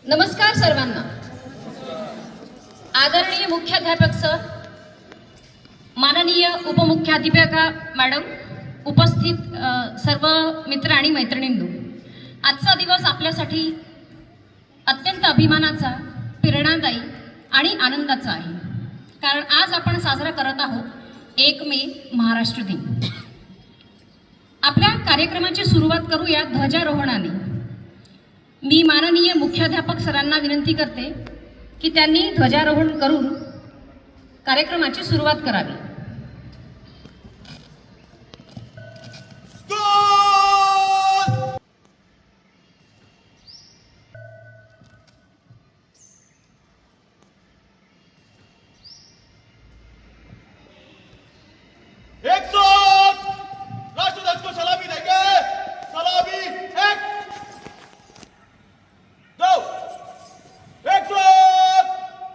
नमस्कार सर्वांना. आदरणीय मुख्याध्यापक सर, माननीय उपमुख्याध्यापिका मॅडम, उपस्थित सर्व मित्र आणि मैत्रिणींनो, आजचा दिवस आपल्यासाठी अत्यंत अभिमानाचा, प्रेरणादायी आणि आनंदाचा आहे. कारण आज आपण साजरा करत आहोत 1 मे महाराष्ट्र दिन. आपल्या कार्यक्रमाची सुरुवात करूया ध्वजारोहणाने. मी माननीय मुख्याध्यापक सरांना विनंती करते की त्यांनी ध्वजारोहण करून कार्यक्रमाची सुरुवात करावी. राष्ट्रध्वज को सलामी देंगे. सलामी एक दो एक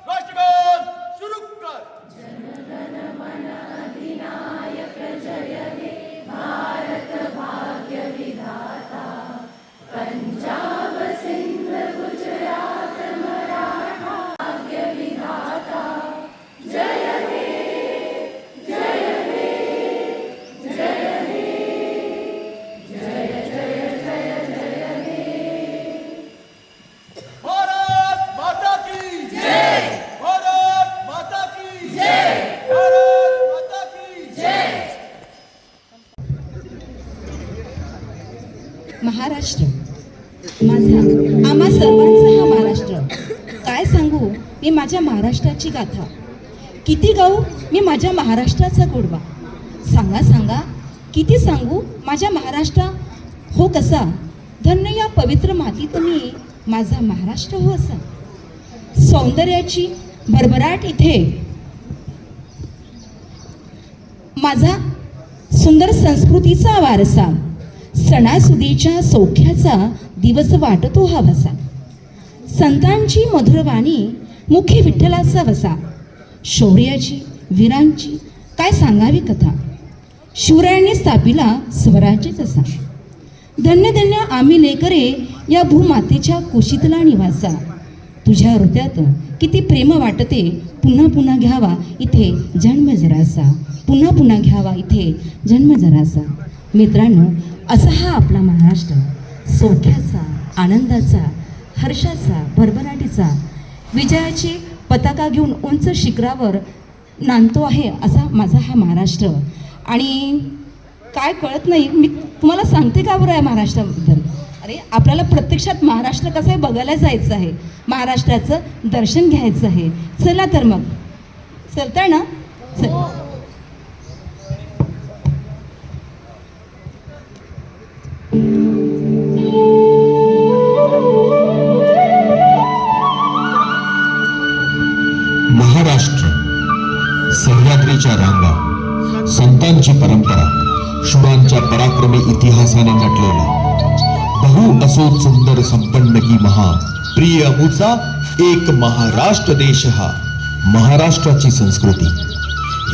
राष्ट्रगान शुरू कर. जनगण मन अधिनायक जय हे भारत भाग्य विधाता. पंजाब सिंध गुजरात मराठा भाग्य विधाता. जय हे जय हे जय हे जय जय जय जय हे. भारत माता की जय. भारत माता की जय. भारत माता की जय. महाराष्ट्र माझा, आम्हा सर्वांचा हा महाराष्ट्र. काय सांगू मी माझ्या महाराष्ट्राची गाथा. किती गाऊ मी माझ्या महाराष्ट्राचा गोडवा. सांगा सांगा किती सांगू माझ्या महाराष्ट्र हो कसा. धन्य या पवित्र मातीत मी माझा महाराष्ट्र हो असा. सौंदर्याची भरभराट इथे माझा सुंदर संस्कृतीचा वारसा. सणासुदीच्या सौख्याचा दिवस वाटतो हा वसा. संतांची मधुरवाणी मुखी विठ्ठलाचा वसा. शौर्याची वीरांची काय सांगावी कथा. शिवरायांनी स्थापिला स्वराज्य जसा. धन्य धन्य आम्ही लेकरे या भूमातेच्या कुशीतला निवासा. तुझ्या हृदयात किती प्रेम वाटते. पुन्हा पुन्हा घ्यावा इथे जन्म जरासा. पुन्हा पुन्हा घ्यावा इथे जन्म जरासा. मित्रांनो, असा हा आपला महाराष्ट्र. सौख्याचा, आनंदाचा, हर्षाचा, भरभराटीचा, विजयाची पताका घेऊन उंच शिखरावर नांदतो आहे असा माझा हा महाराष्ट्र. आणि काय कळत नाही, मी तुम्हाला सांगते का बरं आहे महाराष्ट्राबद्दल. अरे आपल्याला प्रत्यक्षात महाराष्ट्र कसं आहे बघायला जायचं आहे. महाराष्ट्राचं दर्शन घ्यायचं आहे. चला तर मग चलताय ना. चल. महाराष्ट्र, सह्याद्रीच्या रांगा, संतांची परंपरा, शूरांच्या पराक्रमी इतिहासाने नटलेला, बहु असो सुंदर संपन्न की महा प्रिय अमुचा एक महाराष्ट्र देश. हा महाराष्ट्राची संस्कृती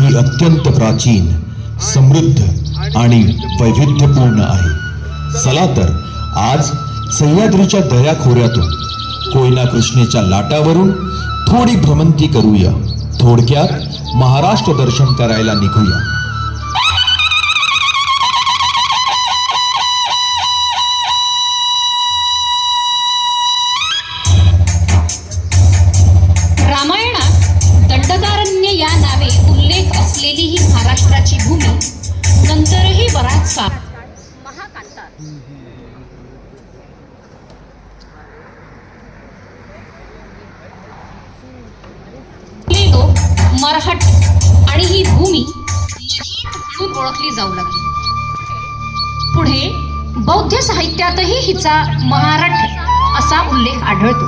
ही अत्यंत प्राचीन, समृद्ध आणि वैविध्यपूर्ण आहे. चला तर आज सह्याद्रीच्या दऱ्याखोऱ्यातून, कोयना कृष्णेच्या लाटावरून थोडी भ्रमंती करूया. थोडक्यात महाराष्ट्र दर्शन करायला निघूया. रामायणात दंडकारण्य या नावे उल्लेख असलेली ही महाराष्ट्राची भूमी नंतरही बराच काळ लोक मराठ आणि ही भूमी म्हणून ओळखली जाऊ लागली. पुढे बौद्ध साहित्यातही हिचा महाराष्ट्र असा उल्लेख आढळतो.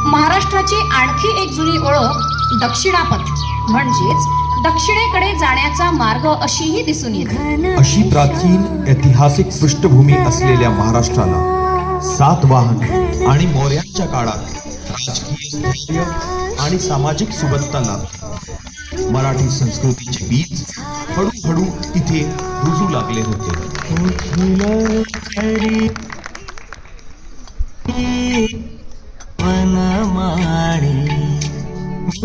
महाराष्ट्राची आणखी एक जुनी ओळख दक्षिणापथ म्हणजेच दक्षिणेकडे जाण्याचा मार्ग अशीही दिसून येते. अशी प्राचीन ऐतिहासिक पृष्ठभूमी असलेल्या महाराष्ट्राला सातवाहन आणि मौर्यांच्या काळात राजकीय स्थैर्य आणि सामाजिक सुबत्ता लाभली. मराठी संस्कृतीचे बीज हळूहळू इथे रुजू लागले होते. वनमाळी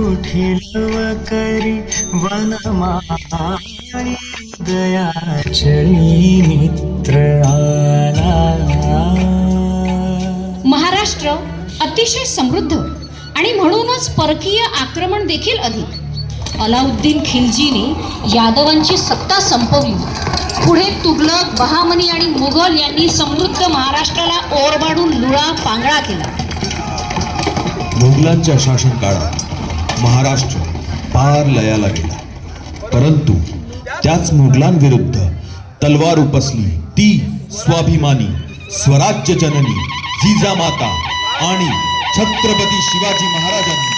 उठिलव करी वनमाळी दयाचली मित्र आला. महाराष्ट्र अतिशय समृद्ध आणि म्हणूनच परकीय आक्रमण देखील अधिक. अलाउद्दीन खिलजीने यादवांची सत्ता संपवली. पुढे तुघलक, बहामनी आणि मुघल यांनी समृद्ध महाराष्ट्राला ओरबाडून लुळा पांगळा केला. मोगलांच्या शासन काळात महाराष्ट्र पार लयाला गेला, परंतु त्याच मोगलांविरुद्ध तलवार उपसली ती स्वाभिमानी स्वराज्य जननी जिजामाता आणि छत्रपती शिवाजी महाराजांनी.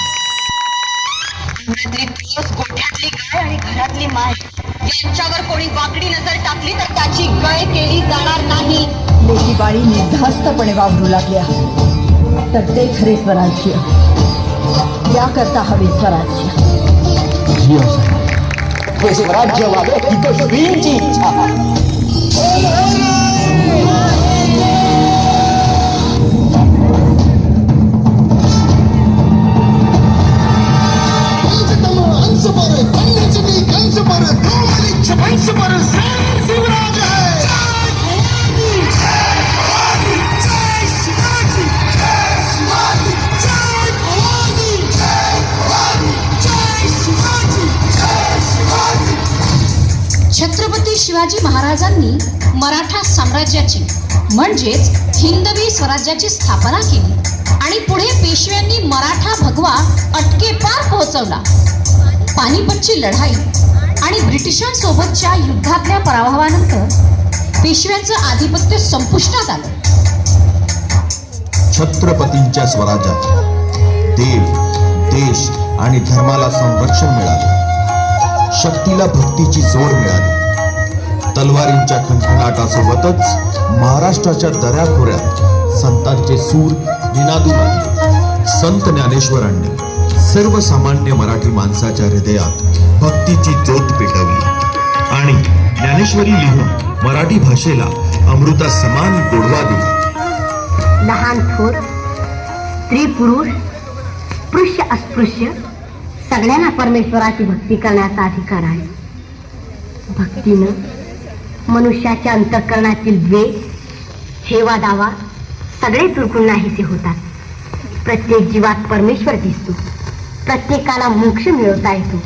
गोठ्यातली गाय आणि घरातली माय यांच्यावर कोणी वाकडी नजर टाकली तर त्याची गय केली जाणार नाही. लेकी बाळी निर्धास्तपणे वावरू लागल्या तर ते खरे स्वराज्य. याकरता हवे स्वराज्य. स्वराज्य वागे ही कश्मीरची इच्छा. छत्रपती शिवाजी महाराजांनी मराठा साम्राज्याची म्हणजेच हिंदवी स्वराज्याची स्थापना केली आणि पुढे पेशव्यांनी मराठा भगवा अटकेपार पोहोचवला. पानिपतची लढाई आणि ब्रिटिशांसोबतच्या युद्धातल्या पराभवानंतर पेशव्यांचं आधिपत्य संपुष्टात आलं. छत्रपतींच्या स्वराज्यात देव, देश आणि धर्माला संरक्षण मिळाले. शक्तीला भक्तीची जोड मिळाली. तलवारींच्या खणखणाटासोबतच महाराष्ट्राच्या दऱ्याखोऱ्यात संतांचे सूर निनादू लागले. संत ज्ञानेश्वरांनी सर्वसामान्य मराठी माणसाच्या हृदयात भक्तीची ज्योत पेटवली आणि ज्ञानेश्वरी लिहून मराठी भाषेला अमृता समान गोडवा दिला. लहान थोर, स्त्री पुरुष, स्पृश्य अस्पृश्य सगळ्यांना परमेश्वराची भक्ती करण्याचा अधिकार आहे. भक्तीनं मनुष्याच्या अंतःकरणातील द्वेष, हेवा दावा सगळे तुरकून नाहीसे होतात. प्रत्येक जीवात परमेश्वर दिसतो. प्रत्येकाला मोक्ष मिळवता येतो.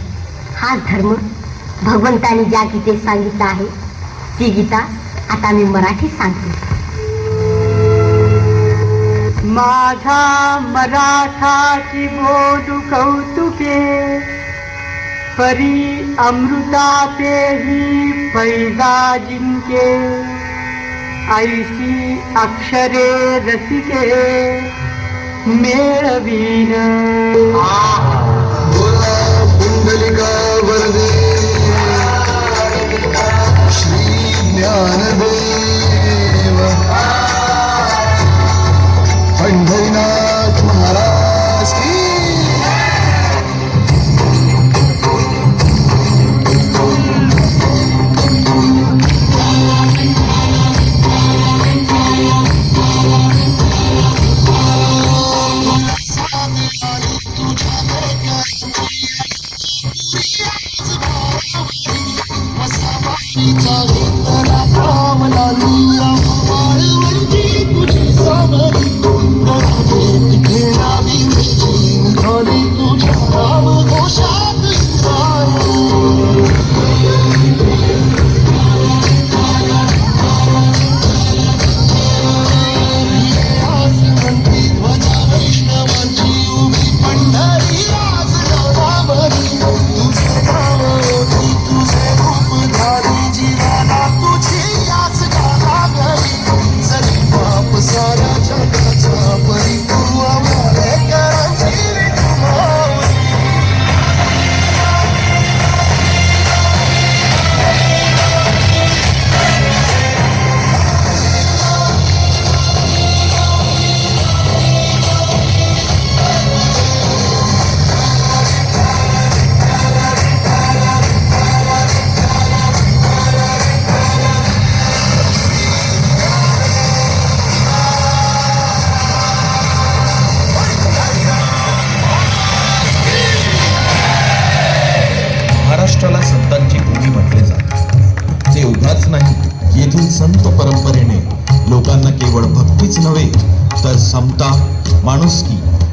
हा धर्म भगवंतांनी ज्या गीतेत सांगितला आहे ती गीता आता मी मराठीत सांगतो. माझा मराठाची बोलू कौतुके परी अमृतातेही पैजा जिंके ऐशी अक्षरे रसिके मेळवीन. पुंडलिका वरदे श्री ज्ञानदेव पंढरीनाथ महाराज की. मला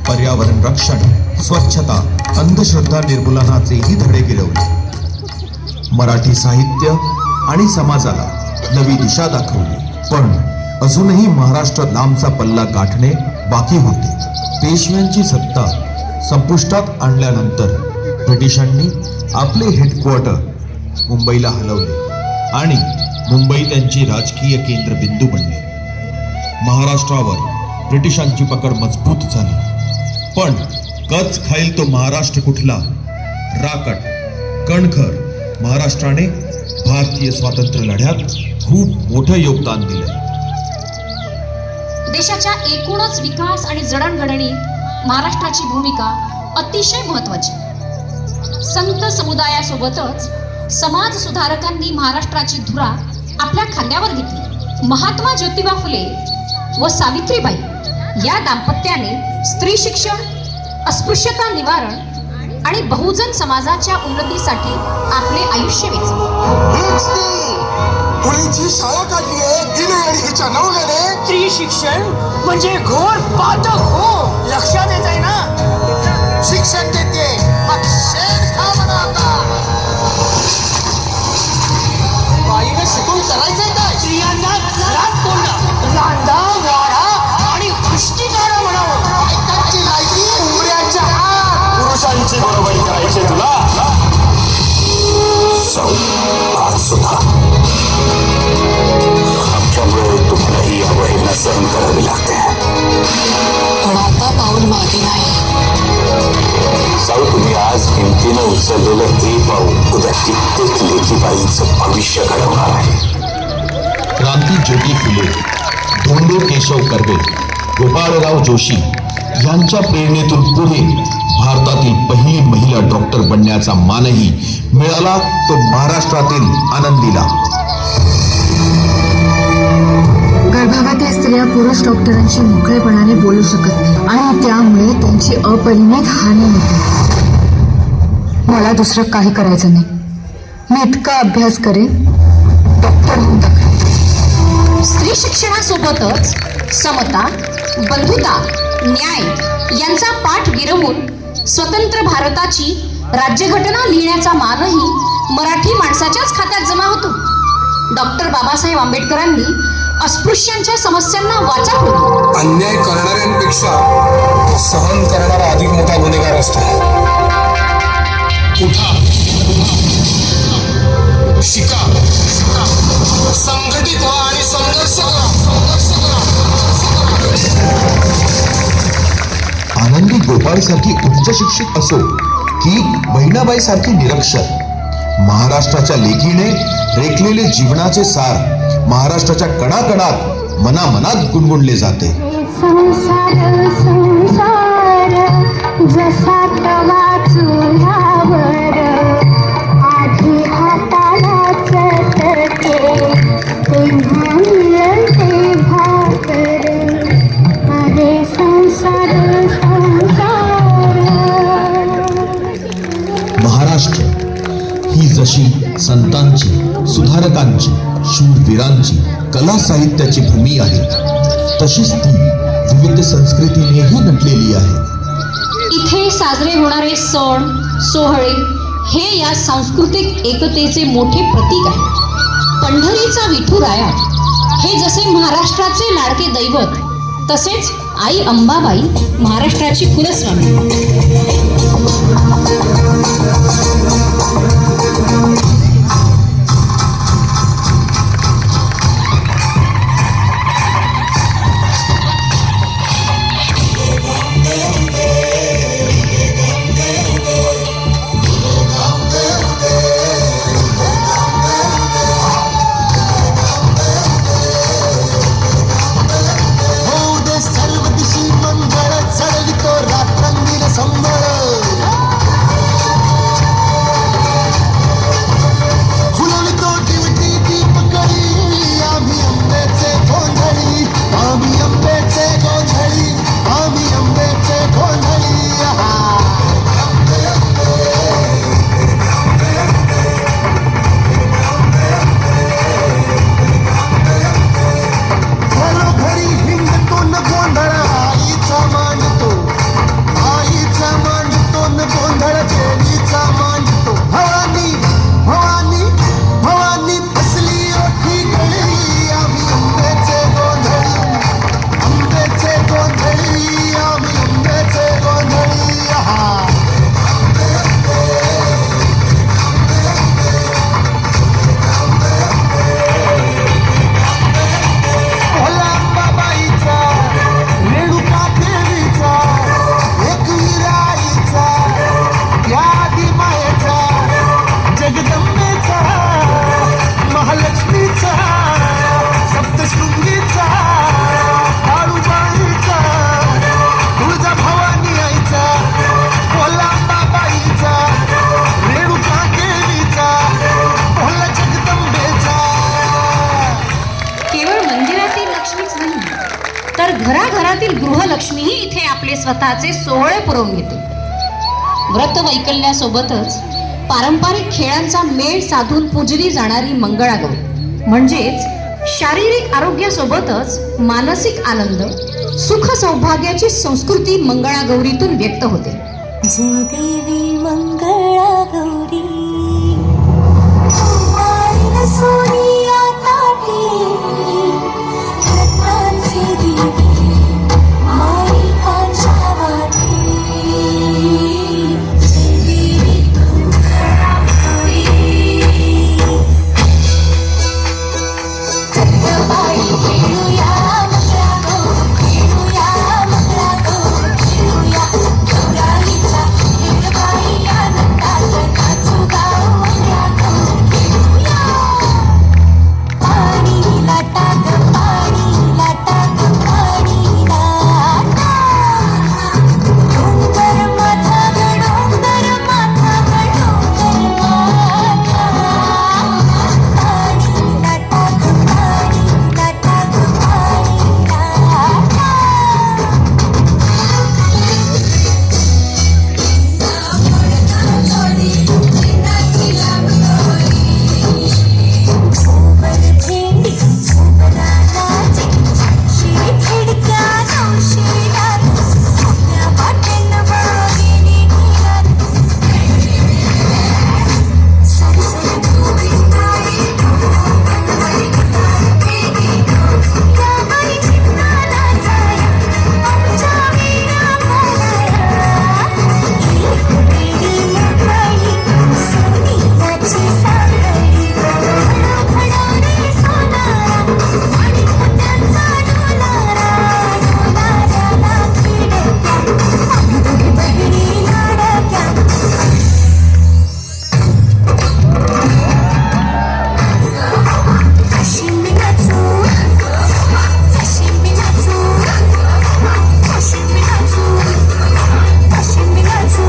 पर्यावरण रक्षण, स्वच्छता, अंधश्रद्धा निर्मूलनाचेही धडे गिरवले. मराठी साहित्य आणि समाजाला नवी दिशा दाखवली. पण अजूनही महाराष्ट्र लांबचा पल्ला गाठणे बाकी होते. पेशव्यांची सत्ता संपुष्टात आणल्यानंतर ब्रिटिशांनी आपले हेडक्वार्टर मुंबईला हलवले आणि मुंबई त्यांचे राजकीय केंद्रबिंदू बनले. महाराष्ट्रावर ब्रिटिशांची पकड मजबूत झाली. पण कच खाईल तो महाराष्ट्र कुठला? राकट कणखर महाराष्ट्राने भारतीय स्वातंत्र्य लढ्यात खूप मोठं योगदान दिलं. देशाच्या एकूणच विकास आणि जडणघडणीत महाराष्ट्राची भूमिका अतिशय महत्त्वाची. संत समुदायासोबतच समाज सुधारकांनी महाराष्ट्राची धुरा आपल्या खांद्यावर घेतली. महात्मा ज्योतिबा फुले व सावित्रीबाई या दाम्पत्याने स्त्री शिक्षण, अस्पृश्यता निवारण आणि बहुजन समाजाच्या उन्नतीसाठी आपले आयुष्य वेचले. पुण्याची शाळा काढली आहे तिने आणि हिच्या नवऱ्याने. स्त्री शिक्षण म्हणजे घोर पातक हो, लक्षात येत आहे ना? शिक्षण देते मग शेण खा म्हणा आता. बाईने शिकून करायचंय काय? स्त्रियांना घरात कोंडा, लांडा, वाडा आणि वृष्टी काढा म्हणावं. बायकांची लायकी उमऱ्याच्या आत. पुरुषांची बरोबरी करायची तुला. आज सुद्धा आमच्यामुळे तुम्हालाही अवहेलना सहन करावी लागते. पण आता पाऊल मागे नाही. जाऊ तुम्ही आज हिमतीनं उचललेलं हे पाऊल उद्या कित्येक लेकीबाईंचं भविष्य घडवणार आहे. क्रांती ज्योती फुले, धोंडो केशव कर्वे, गोपाळराव जोशी यांच्या प्रेरणेतून पुढे भारतातील पहिली महिला डॉक्टर बनण्याचा मानही मिळाला तो महाराष्ट्रातील आनंदीला. गर्भवती स्त्रिया पुरुष डॉक्टरांशी मोकळेपणाने बोलू शकत नाही आणि त्यामुळे त्यांची अपरिमित हानी होते. मला दुसरं काही करायचं नाही. मी इतका अभ्यास करेन, डॉक्टर होऊन टाकेन. स्त्री शिक्षणासोबतच समता, बंधुता, न्याय यांचा पाठ गिरवून स्वतंत्र भारताची राज्यघटना लिहिण्याचा मानही मराठी माणसाच्याच खात्यात जमा होतो. डॉक्टर बाबासाहेब आंबेडकरांनी अस्पृश्यांच्या समस्यांना वाचा फोडली. अन्याय करणाऱ्यांपेक्षा सहन करणारा अधिक मोठा गुन्हेगार असतो. उठा, शिका, संघटित व्हा आणि संघर्ष करा. आनंदी गोपाळ सारखी उच्च शिक्षित असो की बहिणाबाई सारखी निरक्षर, महाराष्ट्राच्या लेकीने रेखलेले जीवनाचे सार महाराष्ट्राच्या कणाकणात मनामनात गुणगुणले जाते. संसार संसार जसा तवा चुलावर, आधी हाताला चटके तेव्हा मिळते भाकर. अरे संसार संसार. महाराष्ट्र ही जशी संतांची, सुधारकांची, शूरवीरांची, कला साहित्याची भूमी आहे, तशीच ती विविध संस्कृतीनेही नटलेली आहे. इथे साजरे होणारे सण सोहळे हे या सांस्कृतिक एकतेचे मोठे प्रतीक आहे. पंढरीचा विठुराया हे जसे महाराष्ट्राचे लाडके दैवत, तसेच आई अंबाबाई महाराष्ट्राची कुलस्वामी. स्वतःचे सोहळे पुरवून घेते. व्रत वैकल्यासोबतच पारंपरिक खेळांचा मेळ साधून पूजली जाणारी मंगळागौरी म्हणजेच शारीरिक आरोग्यासोबतच मानसिक आनंद, सुख सौभाग्याची संस्कृती मंगळागौरीतून व्यक्त होते. जय देवी मंगळागौरी सोनिया ताटे रत्नांचे दिवे मालिकांच्या वाटे. जय देवी मंगळागौरी चंद्रबाई खेळूया मंगळागौर खेळूया मंगळागौर खेळूया गौराईचा खेळबाई आनंदात नाचू गाऊ मंगळागौर खेळूया. पाणी लाटा ग पाणी लाटा ग पाणी लाटा डोंगर माथा ग डोंगर माथा ग डोंगर माथा. पाणी लाटा ग पाणी लाटा ग पाणी लाटा. भेंडी रानाची शिडी खिडक्या नवशिला पुण्या वाटेन बळगेली निघाली. सरसर गोविंदाई या बाई चिन्नाला जाया आमच्या वीणा बोलाया. एक बेडी मोकळी सोनियाची सांगडी घडवणे सोनारा आणि मोत्यांचा डोलारा. डोलाऱ्याला खिडक्या आम्ही दोघी बहिणी लाडक्या. अशी मी नाचू अशी मी नाचू अशी मी नाचू अशी मी नाचू.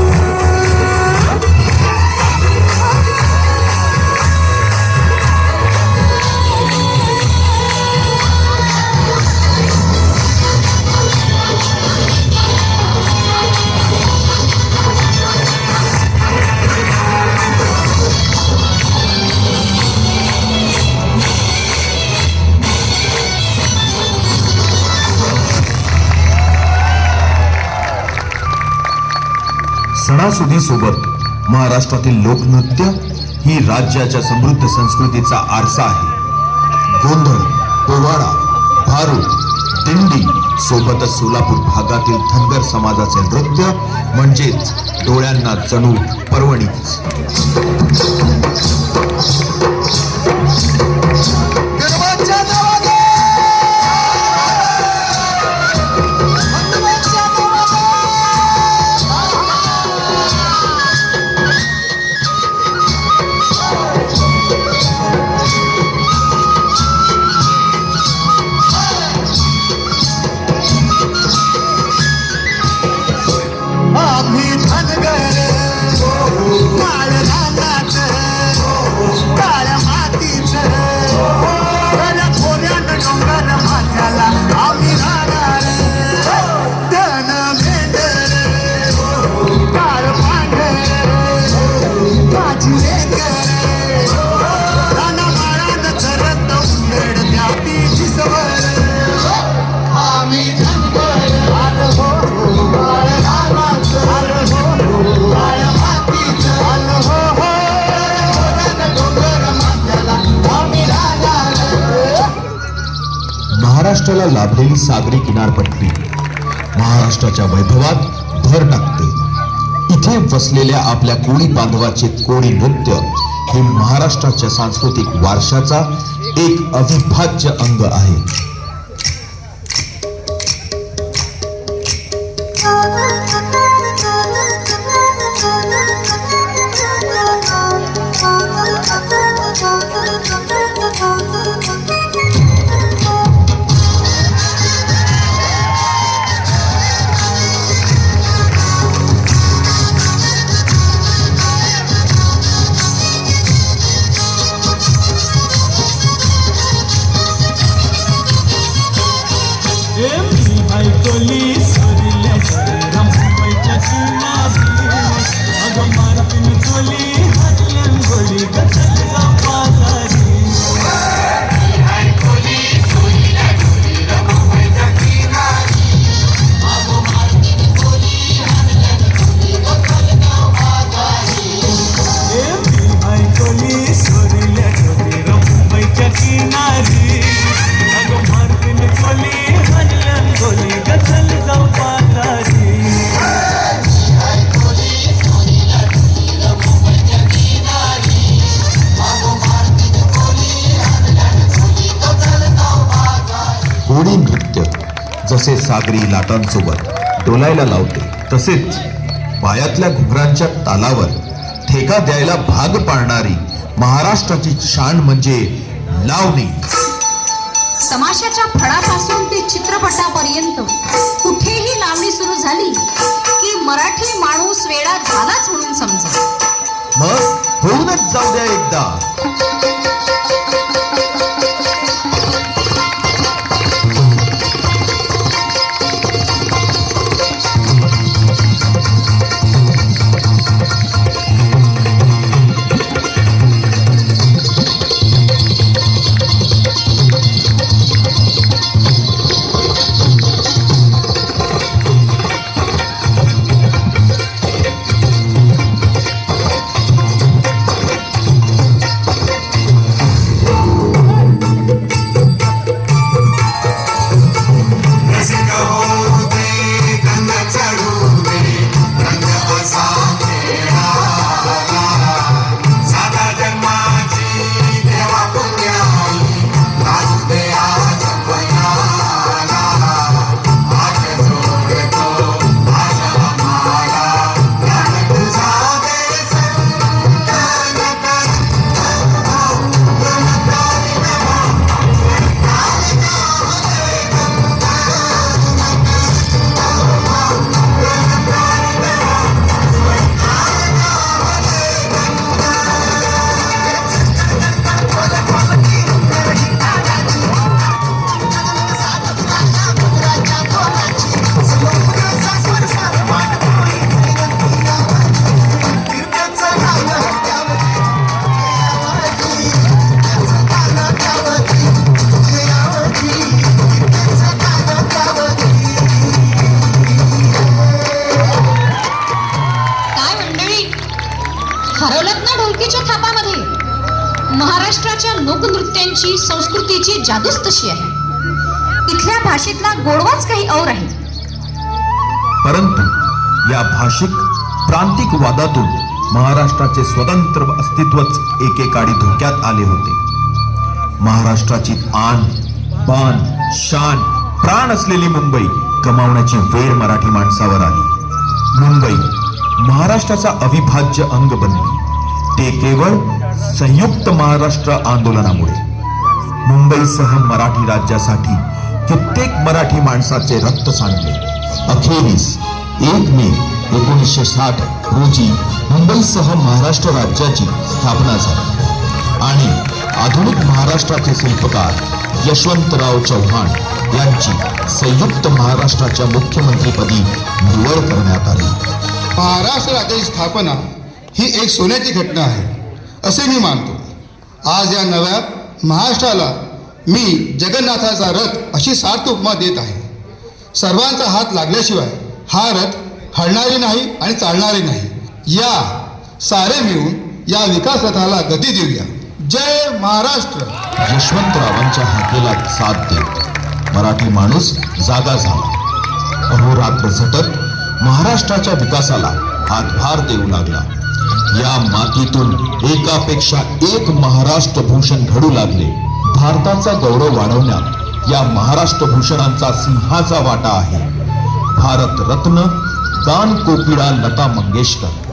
सणासुदीसोबत महाराष्ट्रातील लोकनृत्य ही राज्याच्या समृद्ध संस्कृतीचा आरसा आहे. गोंधळ, पोवाडा, भारूड, दिंडी सोबतच सोलापूर भागातील धनगर समाजाचे नृत्य म्हणजेच डोळ्यांना जणू पर्वणीच. आम्ही धनगर काळ रानात काळ्या मातीच खोऱ्यात डोंगर माथ्याला आम्ही राहणार. धन मेंढर काळ पांढर माझी लेकर रानामाळान चरत उंदड द्याती जिसवर. आम्ही धनगर आलो हो काळ रानात आलो हो काळ्या मातीच आलो हो खोऱ्यात डोंगर माथ्याला आम्ही राहणार. महाराष्ट्राला लाभलेली सागरी किनारपट्टी महाराष्ट्राच्या वैभवात भर टाकते. इथे वसलेल्या आपल्या कोळी बांधवाचे कोळी नृत्य हे महाराष्ट्राच्या सांस्कृतिक वारशाचा एक अविभाज्य अंग आहे. जसे सागरी लाटांसोबत डोलायला लावते, तसेच पायातल्या घुंगरांच्या तालावर ठेका द्यायला भाग पाडणारी महाराष्ट्राची शान म्हणजे लावणी. तमाशाच्या फडापासून ते चित्रपटापर्यंत कुठेही लावणी सुरू झाली की मराठी माणूस वेडा झालाच म्हणून समजा. मग होऊनच जाऊ द्या एकदा. महाराष्ट्राच्या लोकनृत्यांची संस्कृतीची जादूच तशी आहे. इथल्या भाषेतला गोडवाच काही और आहे. परंतु या भाषिक प्रांतिक वादातून महाराष्ट्राचे स्वतंत्र अस्तित्वच एकेकाळी धोक्यात आले होते. महाराष्ट्राची आन बान शान प्राण असलेली मुंबई गमावण्याची वेळ मराठी माणसावर आली. मुंबई महाराष्ट्राचा अविभाज्य अंग बनली, ते केवळ संयुक्त महाराष्ट्र आंदोलनामुळे. मुंबईसह मराठी राज्यासाठी कित्येक मराठी माणसाचे रक्त सांडले. अखेरीस 1 मे 1960 रोजी मुंबईसह महाराष्ट्र राज्याची स्थापना झाली आणि आधुनिक महाराष्ट्राचे शिल्पकार यशवंतराव चव्हाण यांची संयुक्त महाराष्ट्राच्या मुख्यमंत्रीपदी निवड करण्यात आली. महाराष्ट्र राज्याची स्थापना ही एक सोन्याची घटना आहे असे मी मानतो. आज या नव्या महाराष्ट्राला मी जगन्नाथाचा रथ अशी सार्थ उपमा देत आहे. सर्वांचा हात लागल्याशिवाय हा रथ हलणारे नाही आणि चालणारे नाही. या सारे मिळून या विकास रथाला गती देऊया. जय महाराष्ट्र. यशवंतरावांच्या हाकेला साथ देत मराठी माणूस जागा झाला. अहोरात्र झटत महाराष्ट्राच्या विकासाला हातभार देऊ लागला. या मातीतून एकापेक्षा एक महाराष्ट्र भूषण घडू लागले. भारताचा गौरव वाढवण्यात या महाराष्ट्र भूषणांचा सिंहाचा वाटा आहे. भारत रत्न गान कोकिळा लता मंगेशकर.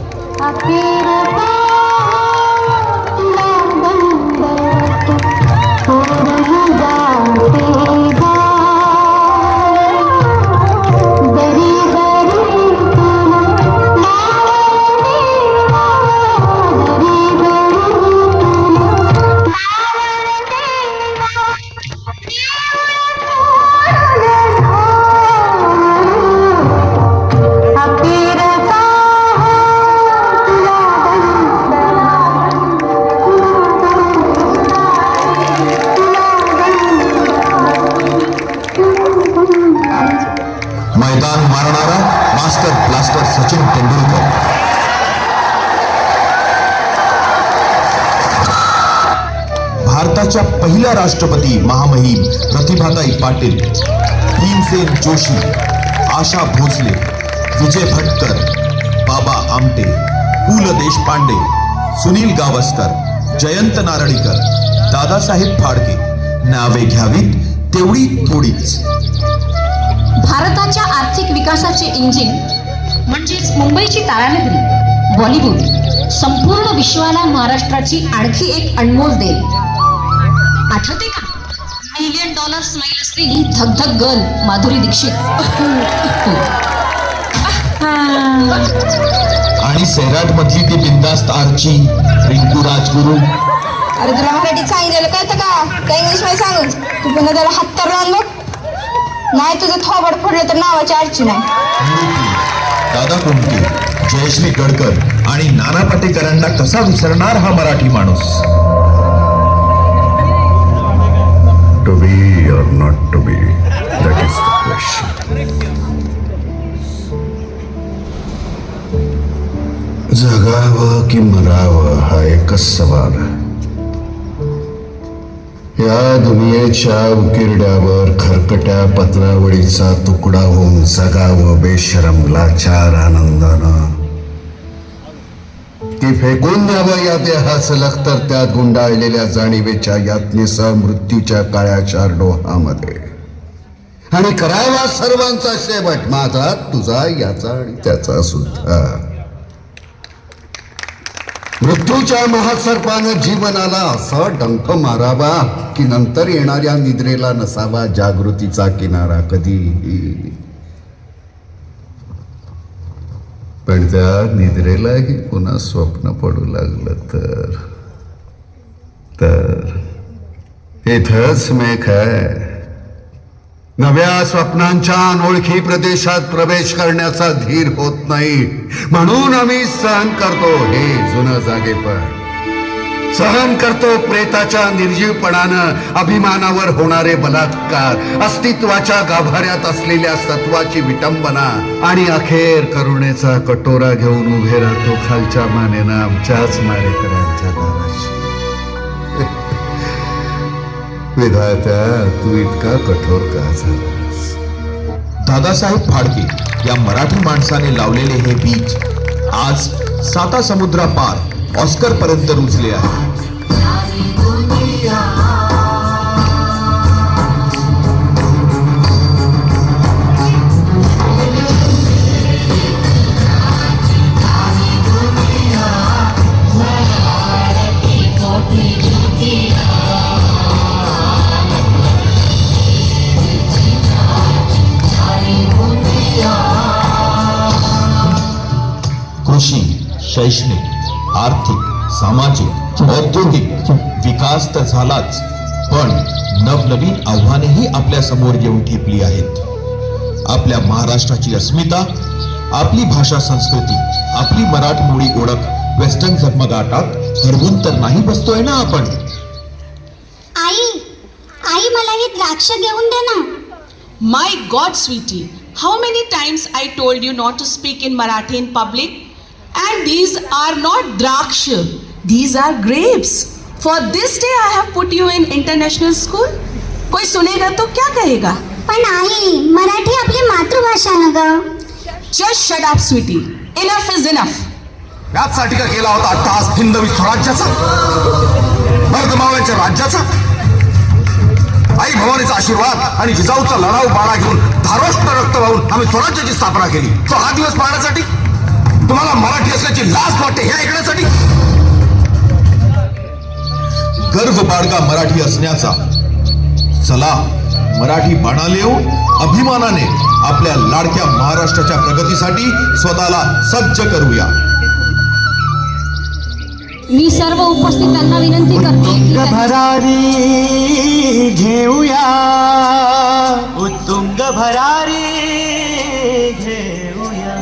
मैदान मारणारा मास्टर ब्लास्टर सचिन तेंडुलकर. भारताच्या पहिल्या राष्ट्रपती महामहिम प्रतिभाताई पाटील, भीमसेन जोशी, आशा भोसले, विजय भटकर, बाबा आमटे, पु ल देशपांडे, सुनील गावस्कर, जयंत नारळीकर, दादासाहेब फाळके नावे घ्यावीत तेवढी थोडीच. भारताच्या आर्थिक विकासाचे इंजिन म्हणजेच मुंबईची तारानगरी बॉलिवूड संपूर्ण विश्वाला महाराष्ट्राची आणखी एक अनमोल देण. आठवते का $1 मिलियन स्माईल असलेली धगधग गर्ल माधुरी दीक्षित आणि सैराट मधली ती बिंदास्त आर्ची रिंकू राजगुरू. अरे तुला मराठीत सांगितलेलं कळतं का? त्या इंग्लिश मध्ये सांगून तू पुन्हा त्याला हत्तर लावून बघ. नाही तुझं थोबड फोडलं तर नावाची आरची नाही. दादा कोंडके, जयश्री गडकर आणि नाना पाटेकरांना कसा विसरणार हा मराठी माणूस. To be or not to be, that is the question. जगावं की मरावं हा एकच सवाल आहे. या दुनियेच्या उकिरड्यावर खरकट्या पत्रावळीचा तुकडा होऊन जगावं बेशरम लाचार आनंदानं, की फेकून द्यावं या देहाचं लखतर त्यात गुंडाळलेल्या जाणीवेच्या यातनेसह मृत्यूच्या काळ्या डोहामध्ये, आणि करावा सर्वांचा शेवट माझा तुझा याचा आणि त्याचा सुद्धा. मृत्यूच्या महासर्पानं जीवनाला असा डंख मारावा की नंतर येणाऱ्या निद्रेला नसावा जागृतीचा किनारा कधीही. पण त्या निद्रेलाही पुन्हा स्वप्न पडू लागलं तर इथंच मेघ आहे. नव्या स्वप्नांच्या अनोळखी प्रदेशात प्रवेश करण्याचा धीर होत नाही, म्हणून आम्ही सहन करतो हे जुनं जागेपण. सहन करतो प्रेताच्या निर्जीवपणानं अभिमानावर होणारे बलात्कार, अस्तित्वाच्या गाभाऱ्यात असलेल्या सत्वाची विटंबना, आणि अखेर करुणेचा कटोरा घेऊन उभे राहतो खालच्या मानेनं आमच्याच मारेकऱ्यांच्या दाराशी. विधात्या, तू इतका कठोर का झालास? दादासाहेब फाळके या मराठी माणसाने लावलेले हे बीज आज 7 समुद्रापार ऑस्कर पर्यंत रुजले आहे. कृषी, शैक्षणिक, आर्थिक, सामाजिक, औद्योगिक विकास तर झालाच, पण नवनवीन आव्हानेही आपल्या समोर येऊन ठेपली आहेत. आपल्या महाराष्ट्राची अस्मिता, आपली भाषा संस्कृती, आपली मराठमोळी ओळख वेस्टर्न झगमगाटात हरवून तर नाही बसतोय ना आपण. आई आई मला हे द्राक्ष घेऊन दे ना. My God, sweetie, how many times I told you not to speak in Marathi in public? And these are not draksha, these are grapes. For this day I have put you in international school. कोई सुनेगा तो क्या कहेगा? पण आई मराठी आपली मातृभाषा ना ग. Just shut up, sweetie. Enough is enough. याचसाठी का केला होता अट्टहास हिंदवी स्वराज्याचा, मर्दमावळ्यांच्या राज्याचा? आई भवानीचा आशीर्वाद आणि जिजाऊचा लढाऊ बाळा घेऊन धारोष्ट रक्त वाहून आम्ही स्वराज्याची स्थापना केली. तो हा दिवस पाहण्यासाठी? तुम्हाला मराठी असल्याची लाज वाटते हे ऐकण्यासाठी? गर्व बाळगा मराठी असण्याचा. चला मराठी बाणा लिहून अभिमानाने आपल्या लाडक्या महाराष्ट्राच्या प्रगतीसाठी स्वतःला सज्ज करूया. मी सर्व उपस्थितांना विनंती करते की भरारी घेऊया, उत्तुंग भरारी घेऊया,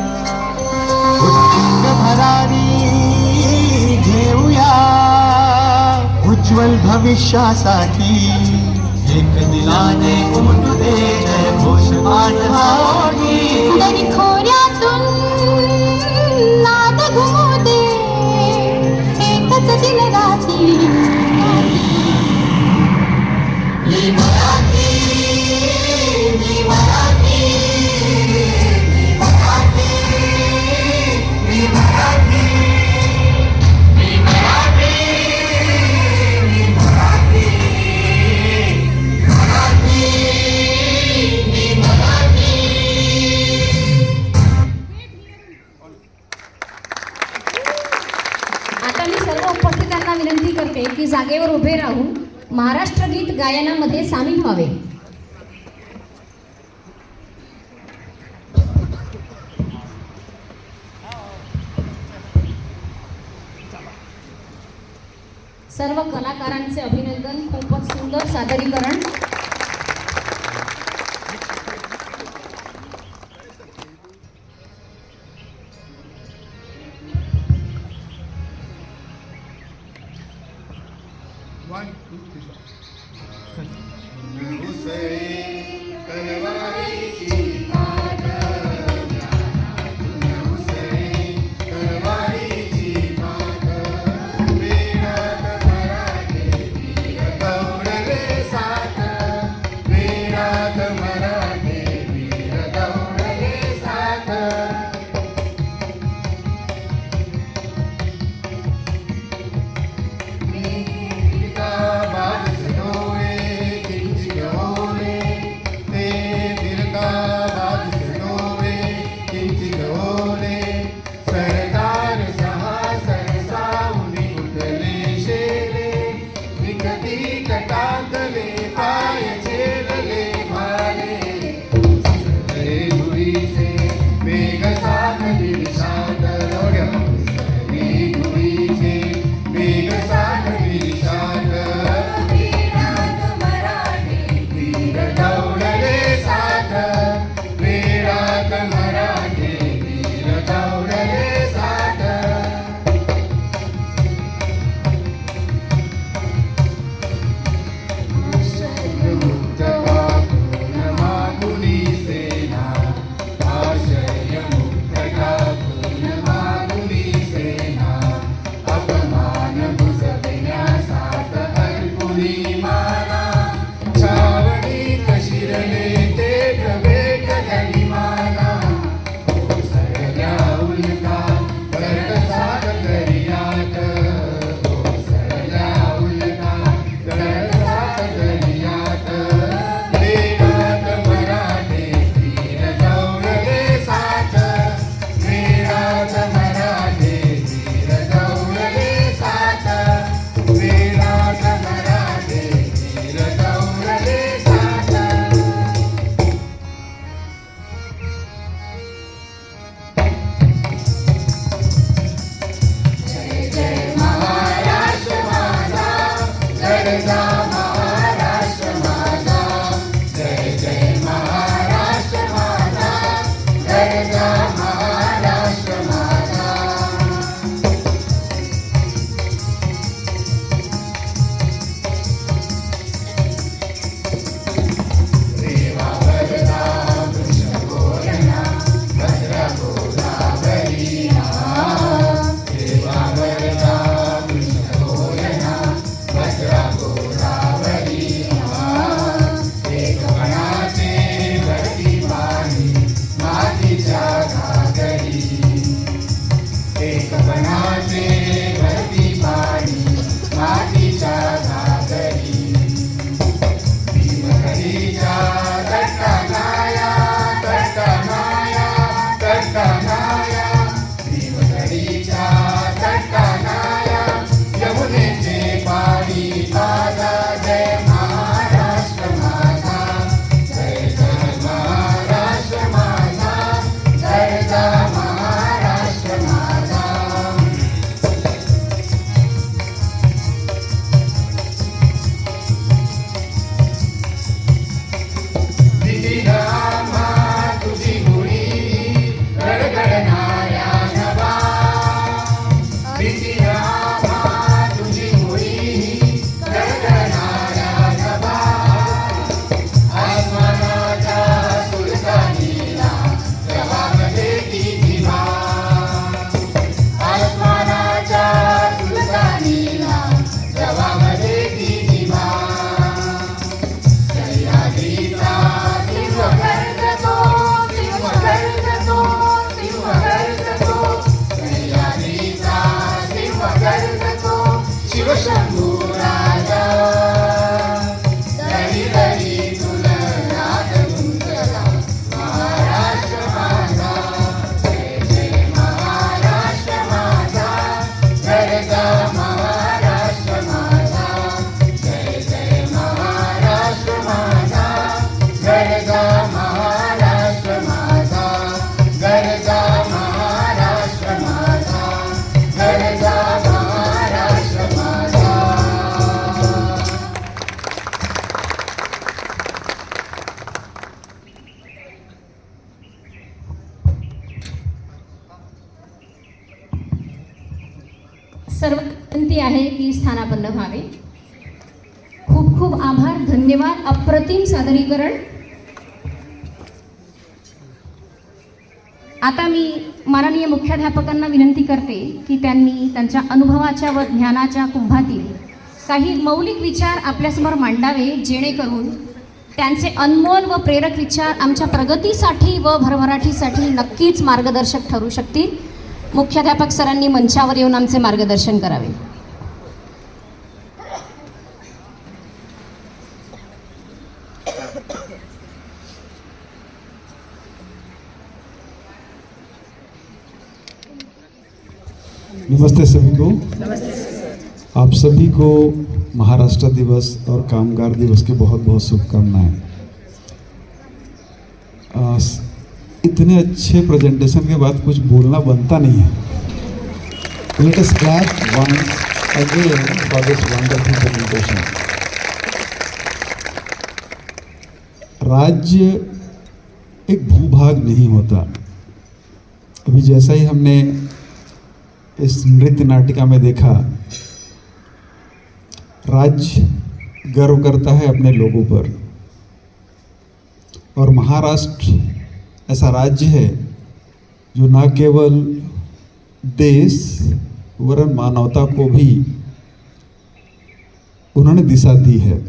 उत्तुंग भरारी घेऊया, उज्ज्वल भविष्यासाठी एक दिलाने उमटू दे जय घोष आठवणी. दरी खोऱ्यातून नाद घुमू दे एकच दिन रात्री. सर्व उपस्थितांना विनंती करते की जागेवर उभे राहून महाराष्ट्र गीत गायनामध्ये सामील व्हावे. सर्व कलाकारांचे अभिनंदन. खूपच सुंदर सादरीकरण. सर्व विनंती आहे की स्थानापन्न व्हावे. खूप खूप आभार, धन्यवाद. अप्रतिम सादरीकरण. आता मी माननीय मुख्याध्यापकांना विनंती करते की त्यांनी त्यांच्या अनुभवाच्या व ज्ञानाच्या कुंभातील काही मौलिक विचार आपल्यासमोर मांडावे, जेणेकरून त्यांचे अनमोल व प्रेरक विचार आमच्या प्रगतीसाठी व भरभराटीसाठी नक्कीच मार्गदर्शक ठरू शकतील. मुख्याध्यापक सरांनी मंचावर येऊन आमचे मार्गदर्शन करावे. नमस्ते सभी को. आप सभी को महाराष्ट्र दिवस और कामगार दिवस की बहुत बहुत शुभकामनाएं. इतने अच्छे प्रेजेंटेशन के बाद कुछ बोलना बनता नहीं है. Let us clap once again for this wonderful presentation. राज्य एक भूभाग नहीं होता. अभी जैसा ही हमने इस नृत्य नाटिका में देखा, राज्य गर्व करता है अपने लोगों पर, और महाराष्ट्र ऐसा राज्य है जो न केवल देश वरन मानवता को भी उन्होंने दिशा दी है.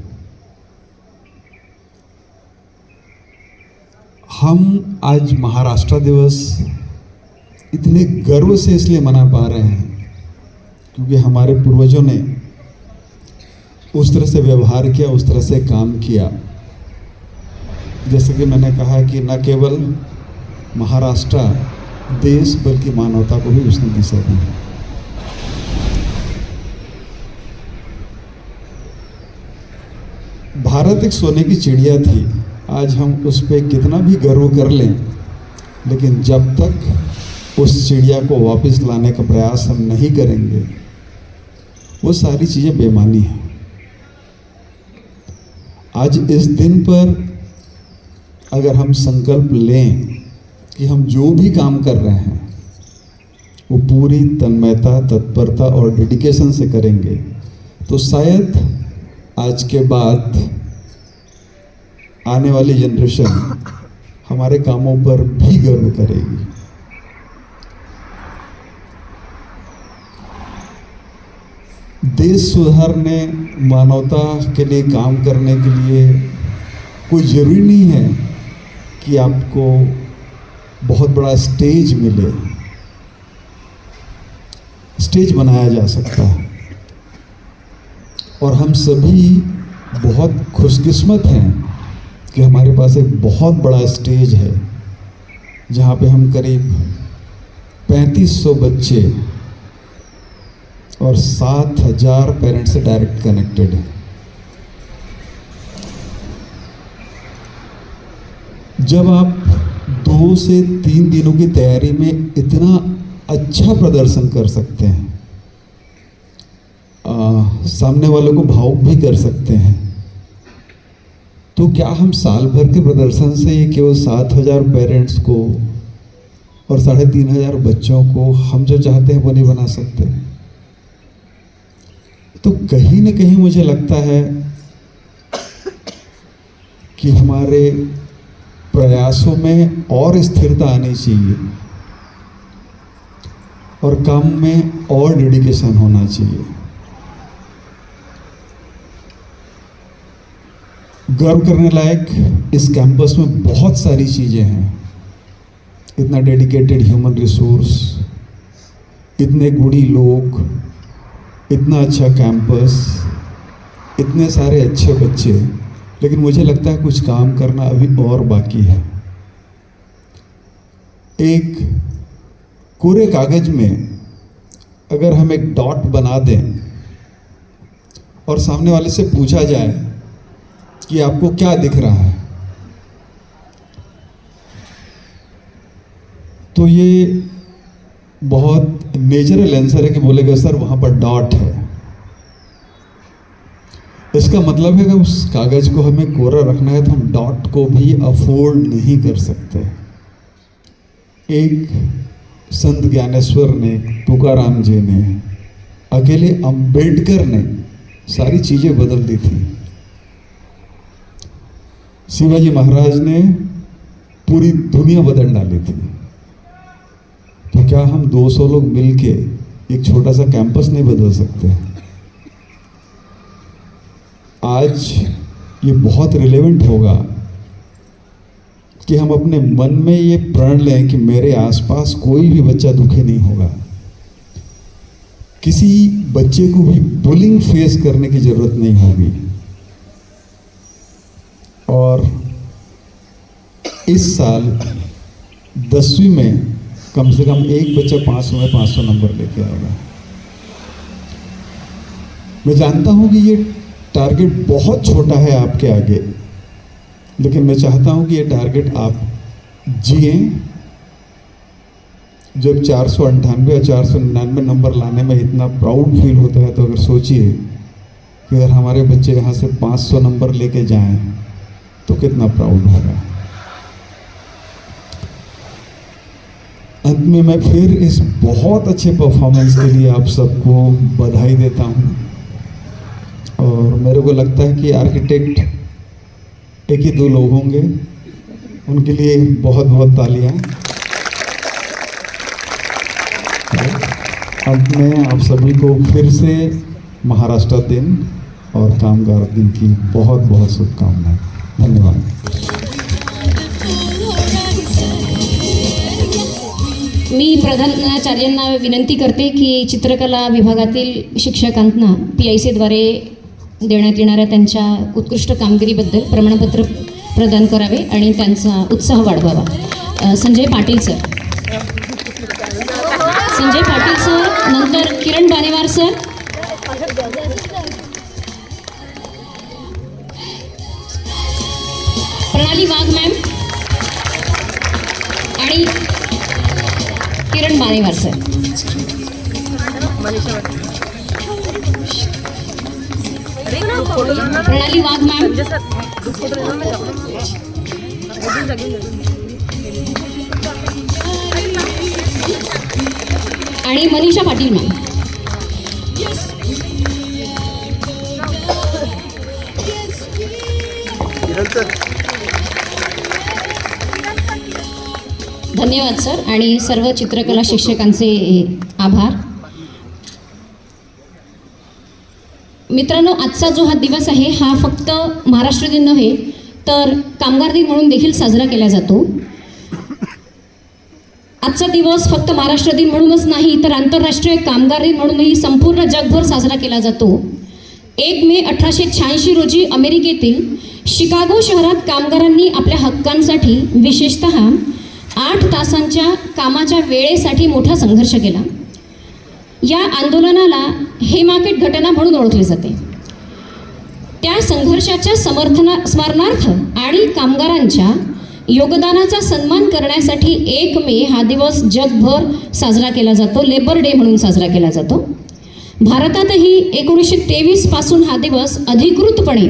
हम आज महाराष्ट्र दिवस इतने गर्व से इसलिए मना पा रहे हैं क्योंकि हमारे पूर्वजों ने उस तरह से व्यवहार किया, उस तरह से काम किया. जैसे कि मैंने कहा कि न केवल महाराष्ट्र देश बल्कि मानवता को भी उसने दिशा दी. भारत एक सोने की चिड़िया थी. आज हम उस पर कितना भी गर्व कर लें, लेकिन जब तक उस चिड़िया को वापस लाने का प्रयास हम नहीं करेंगे, वो सारी चीज़ें बेमानी हैं. आज इस दिन पर अगर हम संकल्प लें कि हम जो भी काम कर रहे हैं वो पूरी तन्मयता, तत्परता और डेडिकेशन से करेंगे, तो शायद आज के बाद आने वाली जनरेशन हमारे कामों पर भी गर्व करेगी. देश सुधारने, मानवता के लिए काम करने के लिए कोई ज़रूरी नहीं है कि आपको बहुत बड़ा स्टेज मिले. स्टेज बनाया जा सकता है, और हम सभी बहुत खुशकिस्मत हैं कि हमारे पास एक बहुत बड़ा स्टेज है जहाँ पे हम करीब 3500 बच्चे और 7000 पेरेंट्स से डायरेक्ट कनेक्टेड हैं. जब आप 2 से 3 दिनों की तैयारी में इतना अच्छा प्रदर्शन कर सकते हैं, सामने वालों को भावुक भी कर सकते हैं, तो क्या हम साल भर के प्रदर्शन से ये केवल 7000 पेरेंट्स को और 3500 बच्चों को हम जो चाहते हैं वो नहीं बना सकते? तो कहीं न कहीं मुझे लगता है कि हमारे प्रयासों में और स्थिरता आनी चाहिए और काम में और डेडिकेशन होना चाहिए. गर्व करने लायक इस कैंपस में बहुत सारी चीज़ें हैं. इतना डेडिकेटेड ह्यूमन रिसोर्स, इतने गुणी लोग, इतना अच्छा कैंपस, इतने सारे अच्छे बच्चे, लेकिन मुझे लगता है कुछ काम करना अभी और बाकी है. एक कोरे कागज में अगर हम एक डॉट बना दें और सामने वाले से पूछा जाए कि आपको क्या दिख रहा है, तो ये बहुत नेचुरल आंसर है कि बोलेगा सर वहाँ पर डॉट है. इसका मतलब है कि उस कागज़ को हमें कोरा रखना है तो हम डॉट को भी अफोर्ड नहीं कर सकते. एक संत ज्ञानेश्वर ने, तुकाराम जी ने अकेले अंबेडकर ने सारी चीज़ें बदल दी थी। शिवाजी महाराज ने पूरी दुनिया बदल डाली थी। तो क्या हम 200 लोग मिलके एक छोटा सा कैंपस नहीं बदल सकते? आज ये बहुत रिलेवेंट होगा कि हम अपने मन में ये प्रण लें कि मेरे आसपास कोई भी बच्चा दुखी नहीं होगा। किसी बच्चे को भी बुलिंग फेस करने की जरूरत नहीं होगी। और इस साल 10वीं में कम से कम एक बच्चा 500 में 500 नंबर लेके आएगा। मैं जानता हूं कि ये टारगेट बहुत छोटा है आपके आगे, लेकिन मैं चाहता हूं कि ये टारगेट आप जिए। जब 498 या 499 नंबर लाने में इतना प्राउड फील होता है, तो अगर सोचिए कि अगर हमारे बच्चे यहाँ से 500 नंबर लेके जाएं तो कितना प्राउड होगा। अंत में मैं फिर इस बहुत अच्छे परफॉर्मेंस के लिए आप सबको बधाई देता हूँ। और मेरे को लगता है कि आर्किटेक्ट एक ही दो लोग होंगे, उनके लिए बहुत बहुत तालियां। अंत में आप सभी को फिर से महाराष्ट्र दिन और कामगार दिन की बहुत बहुत शुभकामनाएं। धन्यवाद। मी प्रधानाचार्यांना विनंती करते की चित्रकला विभागातील शिक्षकांना PIC-द्वारे देण्यात येणाऱ्या त्यांच्या उत्कृष्ट कामगिरीबद्दल प्रमाणपत्र प्रदान करावे आणि त्यांचा उत्साह वाढवावा। संजय पाटील सर, नंतर किरण बानेवार सर, प्रणाली वाघ मॅम आणि किरण बानेवार सर। प्रणाली वाघ मॅम आणि मनीषा पाटील मॅम। धन्यवाद सर आणि सर्व चित्रकला शिक्षकांचे आभार। मित्रांनो, आजचा जो हा दिवस आहे हा फक्त महाराष्ट्र दिन नव्हे तर कामगार दिन म्हणून देखील साजरा केला जातो। आजचा दिवस फक्त महाराष्ट्र दिन म्हणूनच नाही तर आंतरराष्ट्रीय कामगार दिन म्हणूनही संपूर्ण जगभर साजरा केला जातो। 1 मे 1886 रोजी अमेरिकेतील शिकागो शहरात कामगारांनी आपल्या हक्कांसाठी विशेषतः 8 तासांच्या कामाच्या वेळेसाठी मोठा संघर्ष केला। या आंदोलनाला हेमाकेट घटना म्हणून ओळखले जाते। त्या संघर्षाच्या स्मरणार्थ आणि कामगारांच्या योगदानाचा सन्मान करण्यासाठी 1 मे हा दिवस जगभर साजरा केला जातो, लेबर डे म्हणून साजरा केला जातो। भारतातही 1923 पासून हा दिवस अधिकृतपणे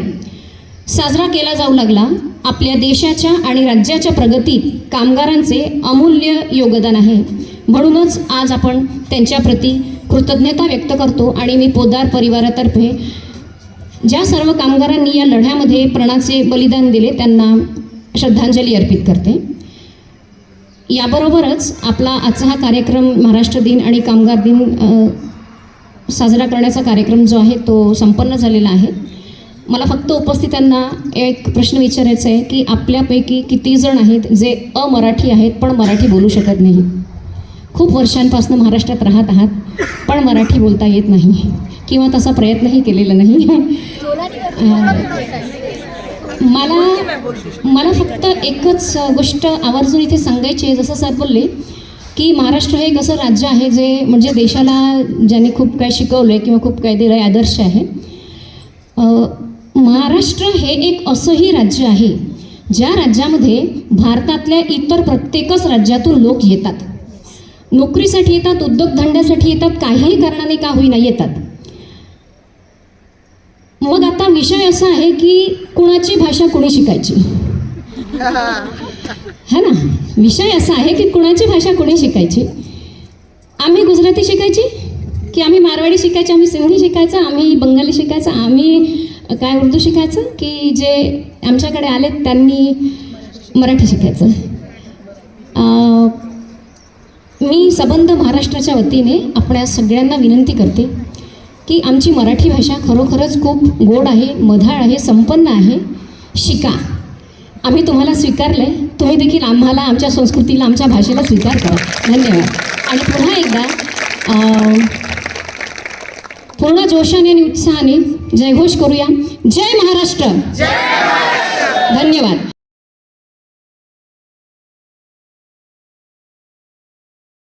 साजरा केला जाऊ लागला। आपल्या देशाच्या आणि राज्याच्या प्रगतीत कामगारांचे अमूल्य योगदान आहे, म्हणूनच आज आपण त्यांच्याप्रती कृतज्ञता व्यक्त करतो आणि मी पोद्दार परिवारातर्फे ज्या सर्व कामगारांनी या लढ्यामध्ये प्राणाचे बलिदान दिले त्यांना श्रद्धांजली अर्पित करते। याबरोबरच आपला आजचा हा कार्यक्रम महाराष्ट्र दिन आणि कामगार दिन साजरा करण्याचा कार्यक्रम जो आहे तो संपन्न झालेला आहे। मला फक्त उपस्थितांना एक प्रश्न विचारायचा आहे की आपल्यापैकी किती जण आहेत जे अमराठी आहेत पण मराठी बोलू शकत नाही? खूप वर्षांपासून महाराष्ट्रात राहत आहात पण मराठी बोलता येत नाही किंवा तसा प्रयत्नही केलेला नाही। मला फक्त एकच गोष्ट आवर्जून इथे सांगायची आहे, जसं सर बोलले की महाराष्ट्र हे एक असं राज्य आहे जे म्हणजे देशाला ज्यांनी खूप काय शिकवलं आहे किंवा खूप काय दिलं आहे आदर्श आहे। महाराष्ट्र हे एक असंही राज्य आहे ज्या राज्यामध्ये भारतातल्या इतर प्रत्येकच राज्यातून लोक येतात, नोकरीसाठी येतात, उद्योगधंद्यासाठी येतात, काहीही कारणाने का होईना येतात। मग आता विषय असा आहे की कुणाची भाषा कुणी शिकायची, है ना? विषय असा आहे की कुणाची भाषा कुणी शिकायची। आम्ही गुजराती शिकायची की आम्ही मारवाडी शिकायचं, आम्ही सिंधी शिकायचं, आम्ही बंगाली शिकायचं, आम्ही काय उर्दू शिकायचं, की जे आमच्याकडे आले त्यांनी मराठी शिकायचं. मी सबंध महाराष्ट्राच्या वतीने आपल्या सगळ्यांना विनंती करते की आमची मराठी भाषा खरोखरच खूप गोड आहे, मधाळ आहे, संपन्न आहे. शिका. आम्ही तुम्हाला स्वीकारलं आहे, तुम्ही देखील आम्हाला, आमच्या संस्कृतीला, आमच्या भाषेला स्वीकार करा. धन्यवाद. आणि पुन्हा एकदा पूर्ण जोशाने आणि उत्साहाने जयघोष करूया. जय महाराष्ट्र. धन्यवाद.